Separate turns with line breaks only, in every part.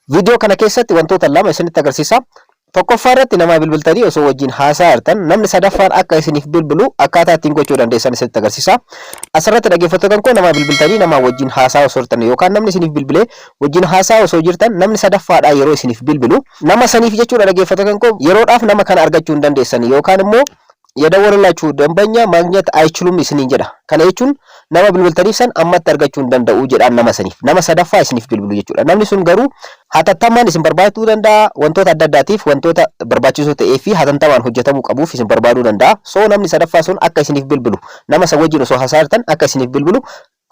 Video kana keessatti wantoota lama isinitti agarsiisa. Tokkoffaa irratti nama bilbiltanii osoo wajjin haasaa jirtan namni sadaffaan akka isiniif bilbilu akkaataa ittiin gochuu dandeessan isinitti agarsiisa. Asirratti dhaggeeffattoota koo nama bilbiltanii nama wajjin haasaa osoo jirtan yookaan namni isiniif bilbilee wajjin haasaa osoo jirtan namni sadaffaadha yeroo isiniif bilbilu nama saniif jechuudha dhaggeeffattoota koo yeroodhaaf nama kana argachuu hin dandeessan yookaan immoo የደወለላችሁ ደንበኛ ማግኘት አይችሉም isiniin jedha. Kana jechuun nama bilbiltaniif san ammatti argachuu hin danda'u jedhaan nama saniif nama sadaffaa isiniif bilbilu jechuudha. Namni sun garuu hatattamaan isin barbaaduu danda'a wantoota adda addaatiif wantoota barbaachisoo ta'ee fi hatattamaan hojjetamuu qabuuf isin barbaaduu danda'a. So namni sadaffaa sun akka isiniif bilbilu nama san wajjin osoo haasa'an akka isiniif bilbilu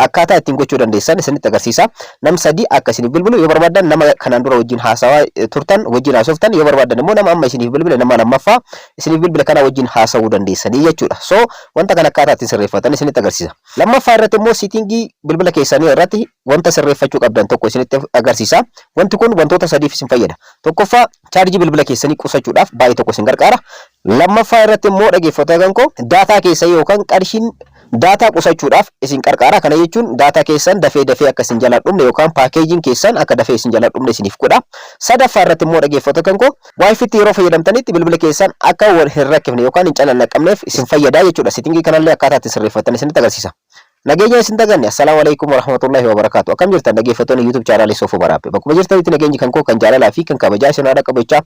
akkaataa ittiin gochuu dandeessan isinitti agarsiisa. Nam sadii akka isiniif bilbilu yoo barbaadan nama kanaan dura wajjin haasawaa turtan wajjin haasoftan yoo barbaadan immoo nama amma isiniif bilbile nama lammaffaa isiniif bilbile kana wajjin haasawuu dandeessanii jechuudha. So wanta kana akkaataa ittiin sirreeffatan isinitti agarsiisa. Lammaffaa irratti immoo siitingii bilbila keessanii irratti wanta sirreeffachuu qabdan tokko isinitti agarsiisa. Wanti kun wantoota sadiif isin fayyada. Tokkoffaa chaarjii bilbila keessanii qusachuudhaaf baay'ee tokko isin gargaara. Lammaffaa irratti immoo dhaggeeffattoota koo daataa keessa yookaan qarshiin data qusachuudhaaf isin qarqara. Kana jechuun data keessan dafee akka isin jala dhumne yookaan packaging keessan akka dafee isin jala dhumne isiniif godha. Sadaffaa irratti immoo dhaggeeffattoota koo wifi yeroo fayyadamtanitti bilbila keessan akka wal hin rakkifne yookaan hin calaqqamneef isin fayyada jechuudha. Settingii kanallee akkaataa itti sirreeffatan isinitti agarsiisa. Nageenya isin daganne assalamu alaykum warahmatullahi wabarakatuh. Akkam jirtan dhaggeeffattoonni YouTube channel Soofuu Baraabee. Bakkuma jirtanitti nageenyi kan koo kan jaalalaa fi kan kabajaa isin haadha qabachaa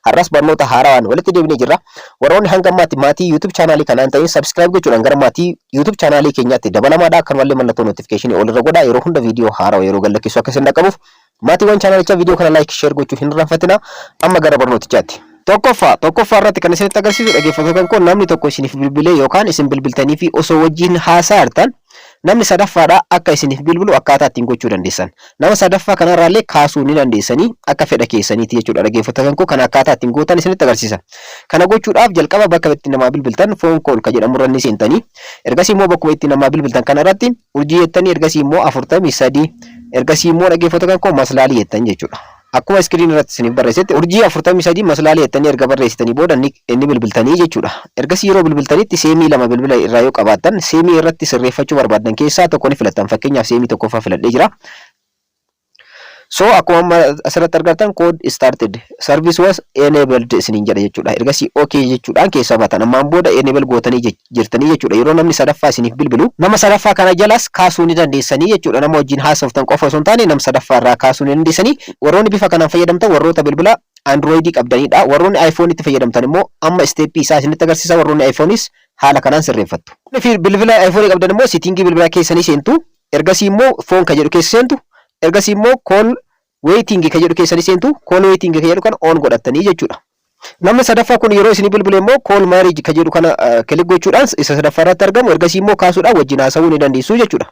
har'as barnoota haaraan walitti deebinee jirra. Warroonni hanga maatii YouTube channel kanaan ta'in subscribe gochuudhaan gara maatii YouTube channel keenyaatti dabalamaadha. Akkanumallee mallattoo notification ol irra godhaa yeroo hunda viidiyoo haaraa yeroo galakkisu akka isin dhaqqabuuf maatiiwwan channelicha viidiyoo kana like share gochuu hin irraanfatina. Amma gara barnootichaatti. Tokkoffaa irratti kan isinitti agarsiisu dhaggeeffattoota koo namni tokko isiniif bilbilee yookaan isin bilbiltanii fi osoo wajjin haasaa jirtan namni sadaffaadha akka isiniif bilbilu akkaataa ittiin gochuu dandeessan. Nama sadaffaa kanarraallee kaasuu ni dandeessanii akka fedha keessaniiti jechuudha. Dhaggeeffattoota koo kana akkaataa ittiin gootan isinitti agarsiisa. Kana gochuudhaaf jalqaba bakka itti namaa bilbiltan phone call ka jedhamu irra ni seentanii ergasii immoo bakkuma itti namaa bilbiltan kanarratti urjii jettanii ergasii immoo 43 ergasii immoo dhaggeeffattoota koo maslaalii jettan jechuudha. Akkuma screen irratti isiniif barreessetti urjii 43 maslaalii jettanii erga barreessitanii booda inni bilbiltanii jechuudha. Ergasii yeroo bilbiltanitti seemii lama bilbila irraa yoo qabaattan seemii irratti sirreeffachuu barbaadan keessaa tokko ni filattan. Fakkeenyaaf seemii tokkoffaa filadhee jira. So akkuma asirratti argattan code started service was enabled isiniin jedha jechuudha. Ergasii okay jechuudhaan keessa baatan ammaan booda enable gootanii jirtanii jechuudha. Yeroo namni sadaffaa isiniif bilbilu nama sadaffaa kana jalas kaasuu ni dandeessanii jechuudha. Nama wajjin haasoftan qofa osoo hin taane nama sadaffaa irraa kaasuu ni dandeessanii. Warroonni bifa kanaan fayyadamtan warroota bilbila Android qabdanidha. Warroonni iPhone itti fayyadamtan immoo amma step isaa isinitti agarsiisa. Warroonni iPhoneis haala kanaan sirreeffattu. Bilbila iPhone qabdan immoo settingii bilbila keessanii seentu. Ergasii immoo phone ka jedhu keessa seentu. Ergasii immoo call waiting ka jedhu keessanii seentu. Call waiting ka jedhu kan on godhattanii jechuudha. Namni sadaffaa kun yeroo isin bilbile immoo call marriage ka jedhu kana kilik gochuudhaan isa sadaffaa irratti argamu. Ergasii immoo kaasuudhaan wajjin haasawuu ni dandeessu jechuudha.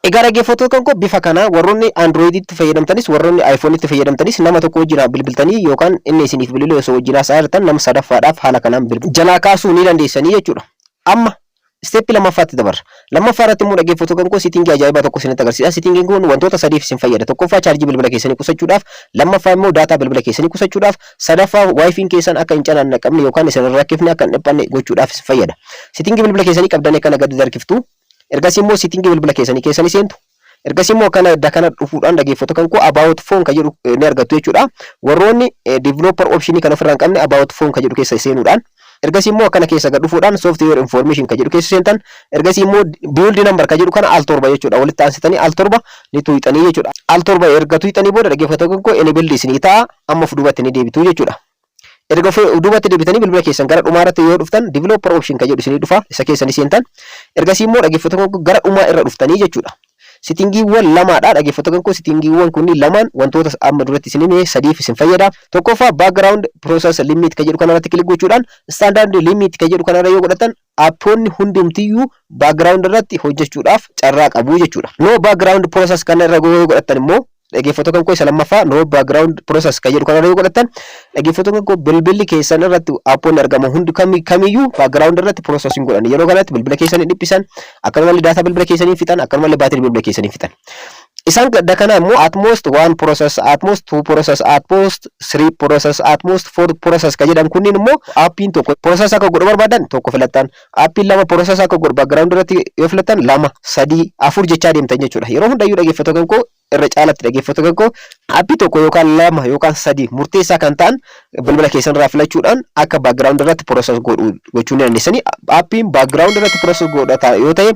Egaa dhaggeeffattoota koo bifa kana warroonni Android itti fayyadamtanis warroonni iPhone itti fayyadamtanis nama tokko wajjin bilbiltanii yookaan inni isiniif bilbilu osoo wajjin haasa'aa jirtan nama sadaffaadhaaf haala kanaan jalaa kaasuu ni dandeessanii jechuudha. Amma step lammaffaatti dabarra. Lammaffaa irratti immoo dhaggeeffattoota koo settingii ajaa'ibaa tokko isinitti agarsiisa. Settingiin kun wantoota sadiif isin fayyada. Tokkoffaa chaarjii bilbila keessanii qusachuudhaaf, lammaffaa immoo daataa bilbila keessanii qusachuudhaaf, sadaffaa wifiin keessan akka hin calaqqamne yookaan isin rakkifne akka hin dhiphanne gochuudhaaf isin fayyada. Settingii bilbila keessanii qabdanii kana gadi darkiftu. Ergasii immoo settingii bilbila keessanii keessanii seentu. Ergasii immoo kana dhufuudhaan dhaggeeffattoota koo about phone ka jedhu ni argattu jechuudha. Warroonni developer option kan ofirraa hin qabne about phone ka jedhu keessa seenuudhaan ergasii immoo kana keessa gad dhufuudhaan software information ka jedhu keessa seentan. Ergasii immoo build number ka jedhu kana al torba jechuudha. Walitti aansitanii al torba ni tuuxanii jechuudha. Al torba erga tuuxanii booda dhaggeeffattoota koo enable isinii ta'a amma fuudhubatti ni deebitu jechuudha. Erga fuudhubatti deebitanii bilbila keessan gara dhumaarratti yoo dhuftan developer option ka jedhu isinii dhufa isa keessanii seentan. Ergasii immoo dhaggeeffattoota koo gara dhumaa irra dhuftanii jechuudha. Settingiiwwan lamaadha dhaggeeffattoota koo settingiiwwan kunniin lamaan wantoota amma duratti isin sadiif isin fayyada. Tokkoffaa background process limit ka jedhu kanarratti kilik gochuudhaan standard limit ka jedhu kanarra yoo godhatan appoonni hundumtiyyuu background irratti hojjechuudhaaf carraa qabu jechuudha. No background process kanarra yoo godhatan immoo dhaggeeffattoota koo isa lammaffaa no background process ka jedhu kanarra yoo godhatan dhaggeeffattoota koo bilbilli keessan irratti appoonni argamu hundi kamiyyuu background irratti processing godhan yeroo kanatti bilbila keessanii dhiphisan akkanumallee data bilbila keessanii fixan akkanumallee baatirii bilbila keessanii fixan. Isaan gadda kana immoo at most 1 process, at most 2 process, at most 3 process, at most 4 process ka jedhan kunniin immoo appiin tokko process akka godhu barbaadan tokko filattan, appiin lama process akka godhu background irratti yoo filattan 2, 3, 4 jechaa deemtan jechuudha. Yeroo hundayyuu dhaggeeffattoota koo irra caalatti dhaggeeffattoota koo aappii tokko yookaan lama yookaan sadii murteessaa kan ta'an bilbila keessan irraa filachuudhaan akka background irratti process gochuu ni dandeessanii. Aappiin background irratti process godhata yoo ta'e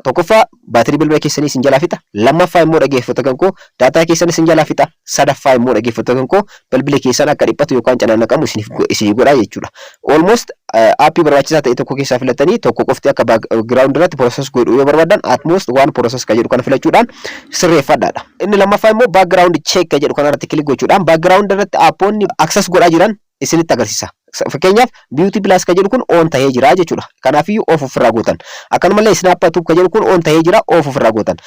tokkoffaa baatirii bilbila keessanii isin jalaa fixa, lammaffaa immoo dhaggeeffattoota koo daataa keessan isin jalaa fixa, sadaffaa immoo dhaggeeffattoota koo bilbila keessan akka dhiphatu yookaan canaannaqamu isin godha jechuudha. Almost aappii barbaachisaa ta'e tokko keessaa filatanii tokko qofti akka background irratti process godhu yoo barbaadan atmost waan process ka jedhu kana filachuudhaan sirreeffadhaadha. Inni lammaffaa immoo background check ka jedhu kanarratti kilik gochuudhaan background irratti aappoonni access godhaa jiran isinitti agarsiisa. Fakkeenyaaf beauty plus ka jedhu kun on ta'ee jira jechuudha. Kanaafiyyuu off ofirraa gootan. Akkanumallee snapchat ka jedhu kun on ta'ee jira off ofirraa gootan.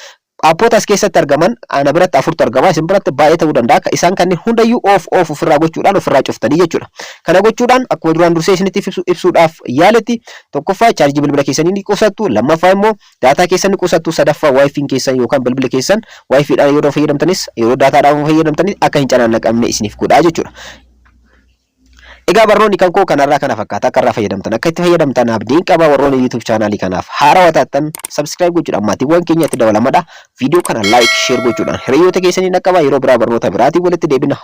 Aappoota as keessatti argaman ana biratti afurtu argama, isin biratti baay'ee ta'uu danda'a. Isaan kanneen hundayyuu off ofirraa gochuudhaan ofirraa cuftanii jechuudha. Kana gochuudhaan akkuma duraan dursee isinitti ibsuudhaaf yaaletti tokkoffaa chaarjii bilbila keessanii ni qusattu, lammaffaa immoo daataa keessan ni qusattu, sadaffaa wifi keessan yookaan bilbila keessan wifiidhaan yeroo fayyadamtanis yeroo daataadhaan fayyadamtanis akka hin canaannaqamne isiniif godha jechuudha. Egaa barnoonni kan koo kanarraa kana fakkaata akka irraa fayyadamtan akka itti fayyadamtan abdiin qaba. Warroonni YouTube channelii kanaaf haarawaa taatan subscribe gochuudhaan maatiiwwan keenyatti dabalamadha. Viidiyoo kana like share gochuudhaan hiriyoota keessanii dhaqqaba. Yeroo biraa barnoota biraatiin walitti deebina.